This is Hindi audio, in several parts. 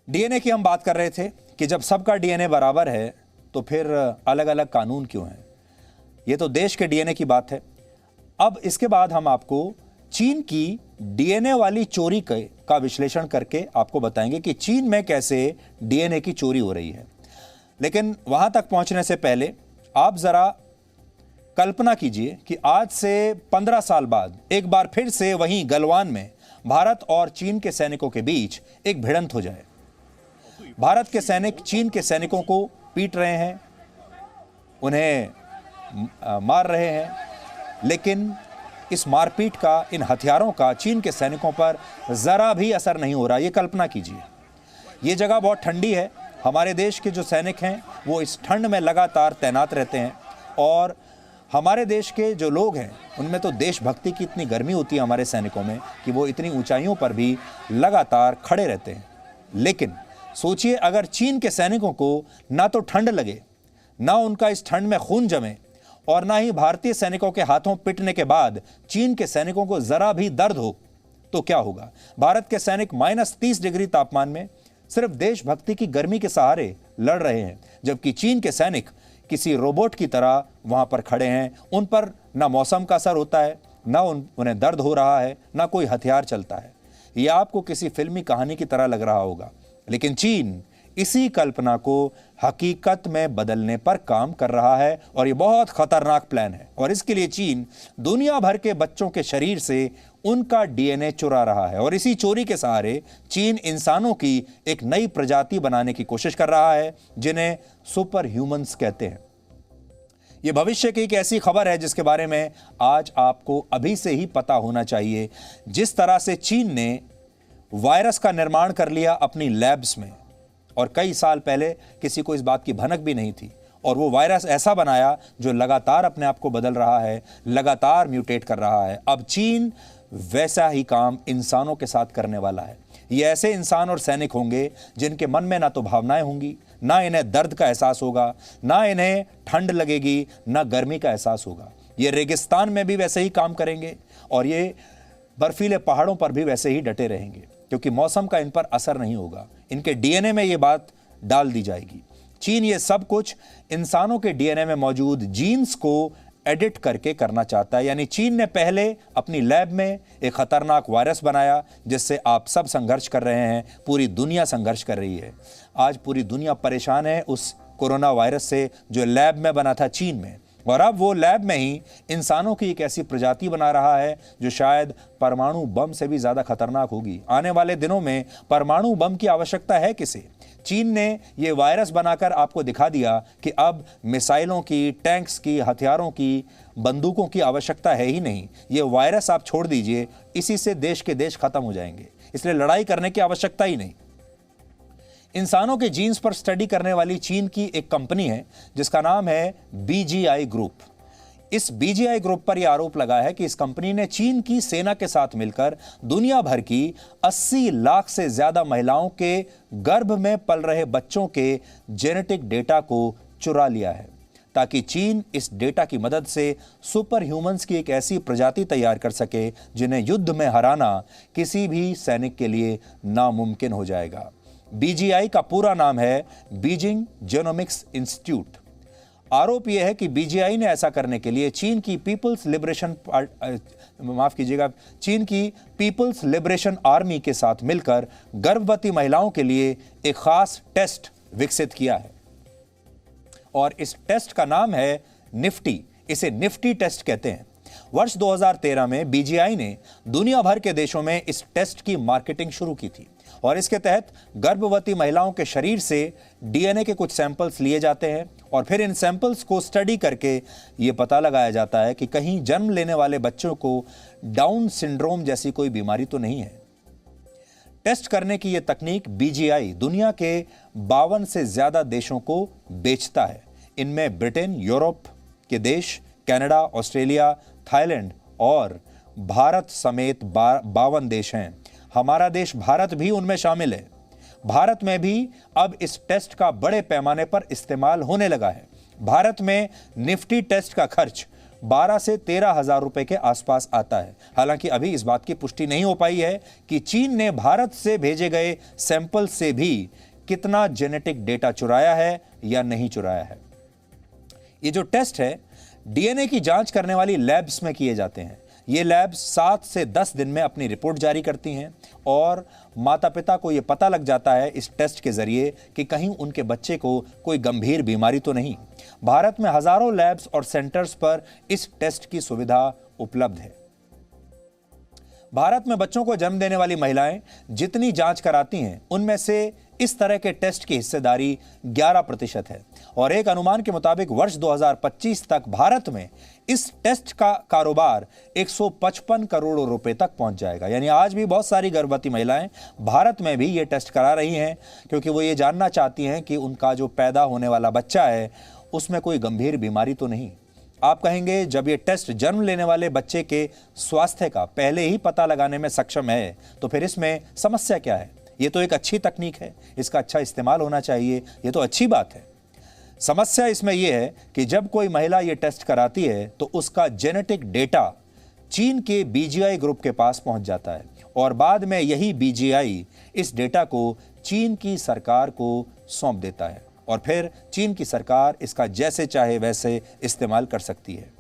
डीएनए की हम बात कर रहे थे कि जब सबका डीएनए बराबर है तो फिर अलग अलग कानून क्यों हैं। ये तो देश के डीएनए की बात है। अब इसके बाद हम आपको चीन की डीएनए वाली चोरी का विश्लेषण करके आपको बताएंगे कि चीन में कैसे डीएनए की चोरी हो रही है। लेकिन वहां तक पहुंचने से पहले आप जरा कल्पना कीजिए कि आज से 15 साल बाद एक बार फिर से वहीं गलवान में भारत और चीन के सैनिकों के बीच एक भिड़ंत हो जाए। भारत के सैनिक चीन के सैनिकों को पीट रहे हैं, उन्हें मार रहे हैं, लेकिन इस मारपीट का, इन हथियारों का चीन के सैनिकों पर जरा भी असर नहीं हो रहा। ये कल्पना कीजिए। ये जगह बहुत ठंडी है। हमारे देश के जो सैनिक हैं वो इस ठंड में लगातार तैनात रहते हैं और हमारे देश के जो लोग हैं उनमें तो देशभक्ति की इतनी गर्मी होती है हमारे सैनिकों में कि वो इतनी ऊंचाइयों पर भी लगातार खड़े रहते हैं। लेकिन सोचिए, अगर चीन के सैनिकों को ना तो ठंड लगे, ना उनका इस ठंड में खून जमे और ना ही भारतीय सैनिकों के हाथों पिटने के बाद चीन के सैनिकों को जरा भी दर्द हो, तो क्या होगा। भारत के सैनिक -30 डिग्री तापमान में सिर्फ देशभक्ति की गर्मी के सहारे लड़ रहे हैं, जबकि चीन के सैनिक किसी रोबोट की तरह वहां पर खड़े हैं। उन पर ना मौसम का असर होता है, ना उन्हें दर्द हो रहा है, ना कोई हथियार चलता है। यह आपको किसी फिल्मी कहानी की तरह लग रहा होगा, लेकिन चीन इसी कल्पना को हकीकत में बदलने पर काम कर रहा है और ये बहुत खतरनाक प्लान है। और इसके लिए चीन दुनिया भर के बच्चों के शरीर से उनका डीएनए चुरा रहा है और इसी चोरी के सहारे चीन इंसानों की एक नई प्रजाति बनाने की कोशिश कर रहा है, जिन्हें सुपर ह्यूमंस कहते हैं। यह भविष्य की एक ऐसी खबर है जिसके बारे में आज आपको अभी से ही पता होना चाहिए। जिस तरह से चीन ने वायरस का निर्माण कर लिया अपनी लैब्स में, और कई साल पहले किसी को इस बात की भनक भी नहीं थी, और वो वायरस ऐसा बनाया जो लगातार अपने आप को बदल रहा है, लगातार म्यूटेट कर रहा है। अब चीन वैसा ही काम इंसानों के साथ करने वाला है। ये ऐसे इंसान और सैनिक होंगे जिनके मन में ना तो भावनाएं होंगी, ना इन्हें दर्द का एहसास होगा, ना इन्हें ठंड लगेगी, ना गर्मी का एहसास होगा। ये रेगिस्तान में भी वैसे ही काम करेंगे और ये बर्फीले पहाड़ों पर भी वैसे ही डटे रहेंगे, क्योंकि मौसम का इन पर असर नहीं होगा। इनके डीएनए में ये बात डाल दी जाएगी। चीन ये सब कुछ इंसानों के डीएनए में मौजूद जीन्स को एडिट करके करना चाहता है। यानी चीन ने पहले अपनी लैब में एक खतरनाक वायरस बनाया जिससे आप सब संघर्ष कर रहे हैं, पूरी दुनिया संघर्ष कर रही है। आज पूरी दुनिया परेशान है उस कोरोना वायरस से जो लैब में बना था चीन में, और अब वो लैब में ही इंसानों की एक ऐसी प्रजाति बना रहा है जो शायद परमाणु बम से भी ज्यादा खतरनाक होगी। आने वाले दिनों में परमाणु बम की आवश्यकता है किसे? चीन ने ये वायरस बनाकर आपको दिखा दिया कि अब मिसाइलों की, टैंक्स की, हथियारों की, बंदूकों की आवश्यकता है ही नहीं। ये वायरस आप छोड़ दीजिए, इसी से देश के देश खत्म हो जाएंगे, इसलिए लड़ाई करने की आवश्यकता ही नहीं। इंसानों के जीन्स पर स्टडी करने वाली चीन की एक कंपनी है जिसका नाम है बीजीआई ग्रुप। इस बीजीआई ग्रुप पर यह आरोप लगा है कि इस कंपनी ने चीन की सेना के साथ मिलकर दुनिया भर की 80 लाख से ज्यादा महिलाओं के गर्भ में पल रहे बच्चों के जेनेटिक डेटा को चुरा लिया है, ताकि चीन इस डेटा की मदद से सुपर ह्यूमंस की एक ऐसी प्रजाति तैयार कर सके जिन्हें युद्ध में हराना किसी भी सैनिक के लिए नामुमकिन हो जाएगा। बीजीआई का पूरा नाम है बीजिंग जेनोमिक्स इंस्टीट्यूट। आरोप यह है कि बीजीआई ने ऐसा करने के लिए चीन की पीपल्स लिबरेशन आर्मी के साथ मिलकर गर्भवती महिलाओं के लिए एक खास टेस्ट विकसित किया है और इस टेस्ट का नाम है निफ्टी। इसे निफ्टी टेस्ट कहते हैं। वर्ष 2013 में बीजीआई ने दुनिया भर के देशों में इस टेस्ट की मार्केटिंग शुरू की थी और इसके तहत गर्भवती महिलाओं के शरीर से डीएनए के कुछ सैंपल्स लिए जाते हैं और फिर इन सैंपल्स को स्टडी करके ये पता लगाया जाता है कि कहीं जन्म लेने वाले बच्चों को डाउन सिंड्रोम जैसी कोई बीमारी तो नहीं है। टेस्ट करने की यह तकनीक बीजीआई दुनिया के 52 से ज्यादा देशों को बेचता है। इनमें ब्रिटेन, यूरोप के देश, कनाडा, ऑस्ट्रेलिया, थाईलैंड और भारत समेत 52 देश हैं। हमारा देश भारत भी उनमें शामिल है। भारत में भी अब इस टेस्ट का बड़े पैमाने पर इस्तेमाल होने लगा है। भारत में निफ्टी टेस्ट का खर्च 12 से 13 हजार रुपए के आसपास आता है। हालांकि अभी इस बात की पुष्टि नहीं हो पाई है कि चीन ने भारत से भेजे गए सैंपल से भी कितना जेनेटिक डेटा चुराया है या नहीं चुराया है। ये जो टेस्ट है डीएनए की जांच करने वाली लैब्स में किए जाते हैं। ये लैब्स 7 से 10 दिन में अपनी रिपोर्ट जारी करती हैं और माता पिता को यह पता लग जाता है इस टेस्ट के जरिए कि कहीं उनके बच्चे को कोई गंभीर बीमारी तो नहीं। भारत में हजारों लैब्स और सेंटर्स पर इस टेस्ट की सुविधा उपलब्ध है। भारत में बच्चों को जन्म देने वाली महिलाएं जितनी जांच कराती हैं उनमें से इस तरह के टेस्ट की हिस्सेदारी 11% है और एक अनुमान के मुताबिक वर्ष 2025 तक भारत में इस टेस्ट का कारोबार 155 करोड़ रुपए तक पहुंच जाएगा। यानी आज भी बहुत सारी गर्भवती महिलाएं भारत में भी ये टेस्ट करा रही हैं क्योंकि वो ये जानना चाहती हैं कि उनका जो पैदा होने वाला बच्चा है उसमें कोई गंभीर बीमारी तो नहीं। आप कहेंगे जब ये टेस्ट जन्म लेने वाले बच्चे के स्वास्थ्य का पहले ही पता लगाने में सक्षम है तो फिर इसमें समस्या क्या है। ये तो एक अच्छी तकनीक है, इसका अच्छा इस्तेमाल होना चाहिए, ये तो अच्छी बात है। समस्या इसमें यह है कि जब कोई महिला ये टेस्ट कराती है तो उसका जेनेटिक डेटा चीन के बीजीआई ग्रुप के पास पहुंच जाता है और बाद में यही बीजीआई इस डेटा को चीन की सरकार को सौंप देता है और फिर चीन की सरकार इसका जैसे चाहे वैसे इस्तेमाल कर सकती है।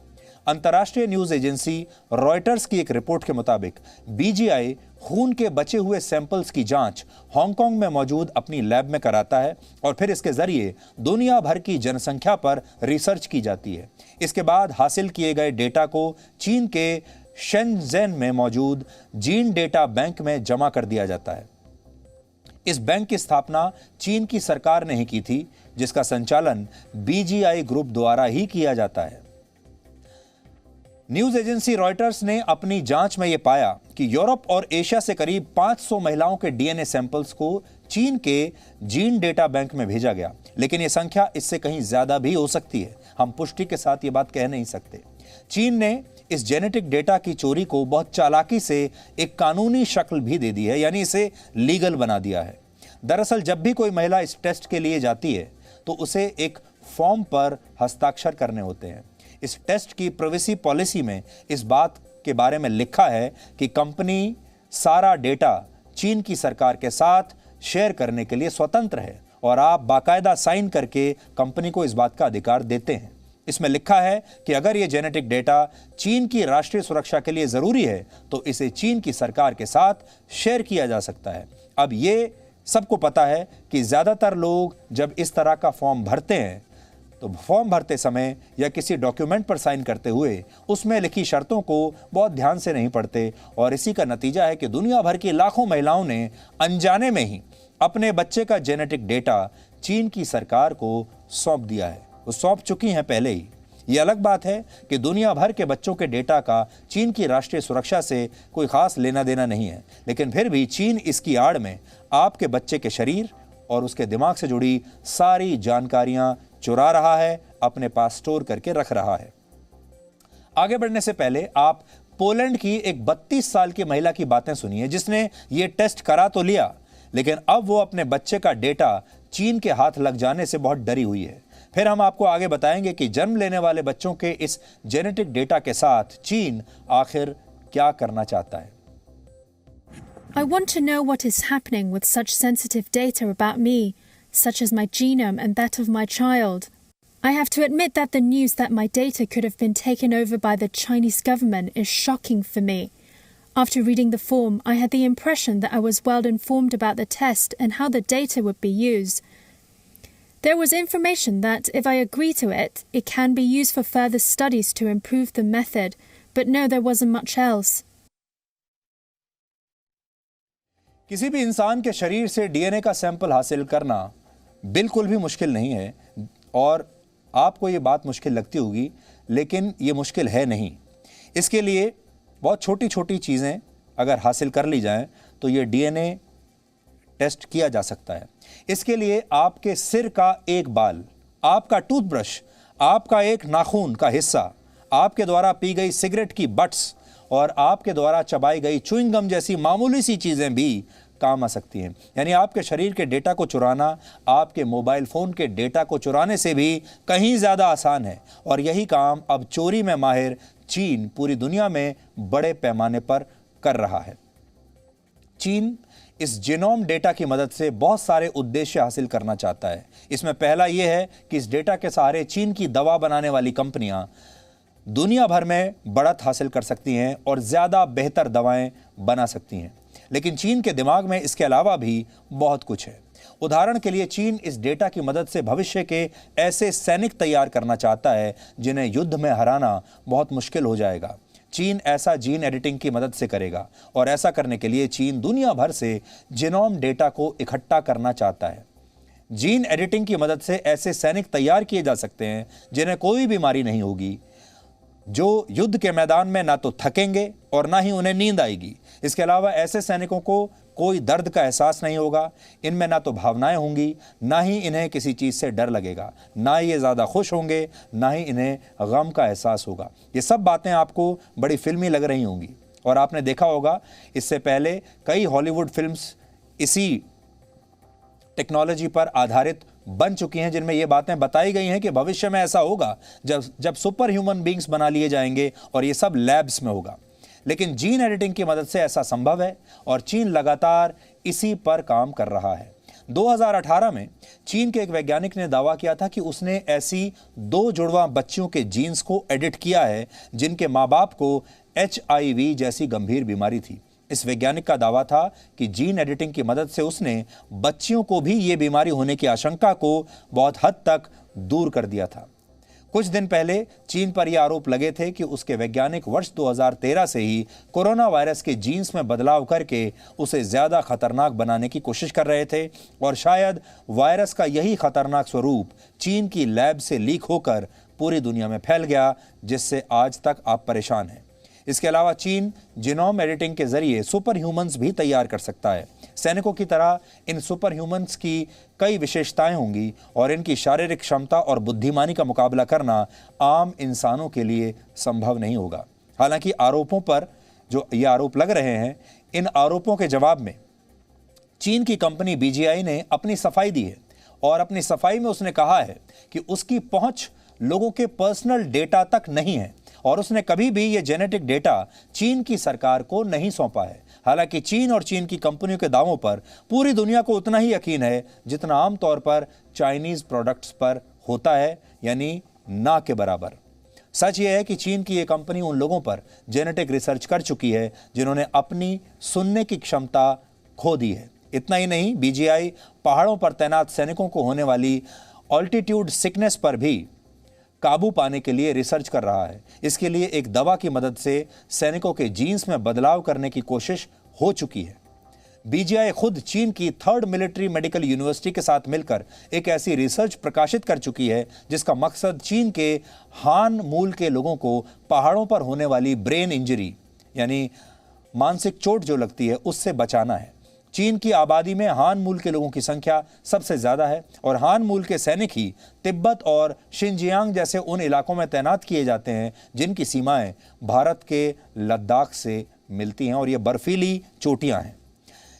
अंतर्राष्ट्रीय न्यूज एजेंसी रॉयटर्स की एक रिपोर्ट के मुताबिक बीजीआई खून के बचे हुए सैंपल्स की जांच हांगकांग में मौजूद अपनी लैब में कराता है और फिर इसके जरिए दुनिया भर की जनसंख्या पर रिसर्च की जाती है। इसके बाद हासिल किए गए डेटा को चीन के शेनज़ेन में मौजूद जीन डेटा बैंक में जमा कर दिया जाता है। इस बैंक की स्थापना चीन की सरकार ने ही की थी, जिसका संचालन बीजीआई ग्रुप द्वारा ही किया जाता है। न्यूज एजेंसी रॉयटर्स ने अपनी जांच में यह पाया कि यूरोप और एशिया से करीब 500 महिलाओं के डीएनए सैंपल्स को चीन के जीन डेटा बैंक में भेजा गया, लेकिन यह संख्या इससे कहीं ज्यादा भी हो सकती है। हम पुष्टि के साथ यह बात कह नहीं सकते। चीन ने इस जेनेटिक डेटा की चोरी को बहुत चालाकी से एक कानूनी शक्ल भी दे दी है, यानी इसे लीगल बना दिया है। दरअसल जब भी कोई महिला इस टेस्ट के लिए जाती है तो उसे एक फॉर्म पर हस्ताक्षर करने होते हैं। इस टेस्ट की प्राइवेसी पॉलिसी में इस बात के बारे में लिखा है कि कंपनी सारा डेटा चीन की सरकार के साथ शेयर करने के लिए स्वतंत्र है और आप बाकायदा साइन करके कंपनी को इस बात का अधिकार देते हैं। इसमें लिखा है कि अगर ये जेनेटिक डेटा चीन की राष्ट्रीय सुरक्षा के लिए जरूरी है तो इसे चीन की सरकार के साथ शेयर किया जा सकता है। अब ये सबको पता है कि ज्यादातर लोग जब इस तरह का फॉर्म भरते हैं तो फॉर्म भरते समय या किसी डॉक्यूमेंट पर साइन करते हुए उसमें लिखी शर्तों को बहुत ध्यान से नहीं पढ़ते और इसी का नतीजा है कि दुनिया भर की लाखों महिलाओं ने अनजाने में ही अपने बच्चे का जेनेटिक डेटा चीन की सरकार को सौंप दिया है। वो सौंप चुकी हैं पहले ही। ये अलग बात है कि दुनिया भर के बच्चों के डेटा का चीन की राष्ट्रीय सुरक्षा से कोई खास लेना देना नहीं है, लेकिन फिर भी चीन इसकी आड़ में आपके बच्चे के शरीर और उसके दिमाग से जुड़ी सारी जानकारियां चुरा रहा है, अपने पास स्टोर करके रख रहा है। आगे बढ़ने से पहले आप पोलैंड की एक 32 साल की महिला की बातें सुनिए जिसने ये टेस्ट करा तो लिया, लेकिन अब वो अपने बच्चे का डेटा चीन के हाथ लग जाने से बहुत डरी हुई है। फिर हम आपको आगे बताएंगे कि जन्म लेने वाले बच्चों के इस जेनेटिक डेटा के साथ चीन आखिर क्या करना चाहता है। I want to know what is happening with such sensitive data about me, such as my genome and that of my child. I have to admit that the news that my data could have been taken over by the Chinese government is shocking for me. After reading the form, I had the impression that I was well informed about the test and how the data would be used. There was information that if I agree to it, it can be used for further studies to improve the method, but no, there wasn't much else. किसी भी इंसान के शरीर से डीएनए का सैंपल हासिल करना बिल्कुल भी मुश्किल नहीं है और आपको ये बात मुश्किल लगती होगी, लेकिन ये मुश्किल है नहीं। इसके लिए बहुत छोटी छोटी चीज़ें अगर हासिल कर ली जाएं तो ये डीएनए टेस्ट किया जा सकता है। इसके लिए आपके सिर का एक बाल, आपका टूथब्रश, आपका एक नाखून का हिस्सा, आपके द्वारा पी गई सिगरेट की बट्स और आपके द्वारा चबाई गई च्युइंग गम जैसी मामूली सी चीज़ें भी काम आ सकती हैं। यानी आपके शरीर के डेटा को चुराना आपके मोबाइल फ़ोन के डेटा को चुराने से भी कहीं ज़्यादा आसान है, और यही काम अब चोरी में माहिर चीन पूरी दुनिया में बड़े पैमाने पर कर रहा है। चीन इस जीनोम डेटा की मदद से बहुत सारे उद्देश्य हासिल करना चाहता है। इसमें पहला यह है कि इस डेटा के सहारे चीन की दवा बनाने वाली कंपनियां दुनिया भर में बढ़त हासिल कर सकती हैं और ज़्यादा बेहतर दवाएं बना सकती हैं। लेकिन चीन के दिमाग में इसके अलावा भी बहुत कुछ है। उदाहरण के लिए चीन इस डेटा की मदद से भविष्य के ऐसे सैनिक तैयार करना चाहता है जिन्हें युद्ध में हराना बहुत मुश्किल हो जाएगा। चीन ऐसा जीन एडिटिंग की मदद से करेगा, और ऐसा करने के लिए चीन दुनिया भर से जीनोम डेटा को इकट्ठा करना चाहता है। जीन एडिटिंग की मदद से ऐसे सैनिक तैयार किए जा सकते हैं जिन्हें कोई बीमारी नहीं होगी, जो युद्ध के मैदान में ना तो थकेंगे और ना ही उन्हें नींद आएगी। इसके अलावा ऐसे सैनिकों को कोई दर्द का एहसास नहीं होगा, इनमें ना तो भावनाएं होंगी, ना ही इन्हें किसी चीज़ से डर लगेगा, ना ये ज़्यादा खुश होंगे, ना ही इन्हें गम का एहसास होगा। ये सब बातें आपको बड़ी फिल्मी लग रही होंगी, और आपने देखा होगा इससे पहले कई हॉलीवुड फिल्म्स इसी टेक्नोलॉजी पर आधारित बन चुकी हैं, जिनमें ये बातें बताई गई हैं कि भविष्य में ऐसा होगा जब सुपर ह्यूमन बींग्स बना लिए जाएंगे, और ये सब लैब्स में होगा। लेकिन जीन एडिटिंग की मदद से ऐसा संभव है, और चीन लगातार इसी पर काम कर रहा है। 2018 में चीन के एक वैज्ञानिक ने दावा किया था कि उसने ऐसी 2 जुड़वां बच्चियों के जीन्स को एडिट किया है जिनके माँ बाप को HIV जैसी गंभीर बीमारी थी। इस वैज्ञानिक का दावा था कि जीन एडिटिंग की मदद से उसने बच्चियों को भी ये बीमारी होने की आशंका को बहुत हद तक दूर कर दिया था। कुछ दिन पहले चीन पर यह आरोप लगे थे कि उसके वैज्ञानिक वर्ष 2013 से ही कोरोना वायरस के जीन्स में बदलाव करके उसे ज्यादा खतरनाक बनाने की कोशिश कर रहे थे, और शायद वायरस का यही खतरनाक स्वरूप चीन की लैब से लीक होकर पूरी दुनिया में फैल गया, जिससे आज तक आप परेशान हैं। इसके अलावा चीन जीनोम एडिटिंग के जरिए सुपर ह्यूमंस भी तैयार कर सकता है। सैनिकों की तरह इन सुपर ह्यूमंस की कई विशेषताएं होंगी, और इनकी शारीरिक क्षमता और बुद्धिमानी का मुकाबला करना आम इंसानों के लिए संभव नहीं होगा। हालांकि आरोपों पर जो ये आरोप लग रहे हैं, इन आरोपों के जवाब में चीन की कंपनी BGI ने अपनी सफाई दी है, और अपनी सफाई में उसने कहा है कि उसकी पहुंच लोगों के पर्सनल डेटा तक नहीं है, और उसने कभी भी ये जेनेटिक डेटा चीन की सरकार को नहीं सौंपा है। हालांकि चीन और चीन की कंपनियों के दावों पर पूरी दुनिया को उतना ही यकीन है जितना आमतौर पर चाइनीज प्रोडक्ट्स पर होता है, यानी ना के बराबर। सच ये है कि चीन की ये कंपनी उन लोगों पर जेनेटिक रिसर्च कर चुकी है जिन्होंने अपनी सुनने की क्षमता खो दी है। इतना ही नहीं, BGI पहाड़ों पर तैनात सैनिकों को होने वाली ऑल्टीट्यूड सिकनेस पर भी काबू पाने के लिए रिसर्च कर रहा है। इसके लिए एक दवा की मदद से सैनिकों के जीन्स में बदलाव करने की कोशिश हो चुकी है। BGI खुद चीन की 3rd मिलिट्री मेडिकल यूनिवर्सिटी के साथ मिलकर एक ऐसी रिसर्च प्रकाशित कर चुकी है जिसका मकसद चीन के हान मूल के लोगों को पहाड़ों पर होने वाली ब्रेन इंजरी, यानी मानसिक चोट जो लगती है, उससे बचाना है। चीन की आबादी में हान मूल के लोगों की संख्या सबसे ज्यादा है, और हान मूल के सैनिक ही तिब्बत और शिनजियांग जैसे उन इलाकों में तैनात किए जाते हैं जिनकी सीमाएं भारत के लद्दाख से मिलती हैं, और ये बर्फीली चोटियां हैं।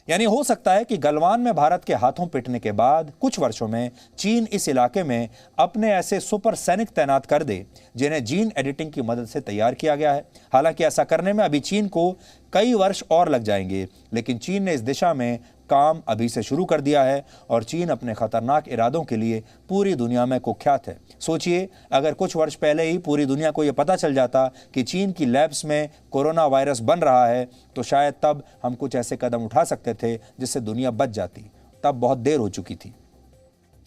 यानी हो सकता है कि गलवान में भारत के हाथों पिटने के बाद कुछ वर्षों में चीन इस इलाके में अपने ऐसे सुपर सैनिक तैनात कर दे जिन्हें जीन एडिटिंग की मदद से तैयार किया गया है। हालांकि ऐसा करने में अभी चीन को कई वर्ष और लग जाएंगे, लेकिन चीन ने इस दिशा में काम अभी से शुरू कर दिया है, और चीन अपने खतरनाक इरादों के लिए पूरी दुनिया में कुख्यात है। सोचिए, अगर कुछ वर्ष पहले ही पूरी दुनिया को यह पता चल जाता कि चीन की लैब्स में कोरोना वायरस बन रहा है, तो शायद तब हम कुछ ऐसे कदम उठा सकते थे जिससे दुनिया बच जाती। तब बहुत देर हो चुकी थी।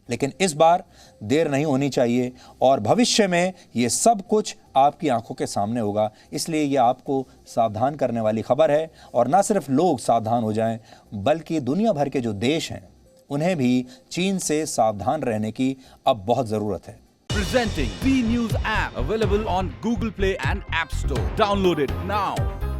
लेकिन इस बार देर नहीं होनी चाहिए, और भविष्य में ये सब कुछ आपकी आंखों के सामने होगा। इसलिए ये आपको सावधान करने वाली खबर है, और ना सिर्फ लोग सावधान हो जाएं, बल्कि दुनिया भर के जो देश हैं उन्हें भी चीन से सावधान रहने की अब बहुत जरूरत है। Presenting B News app available on Google Play and App Store. Download it now.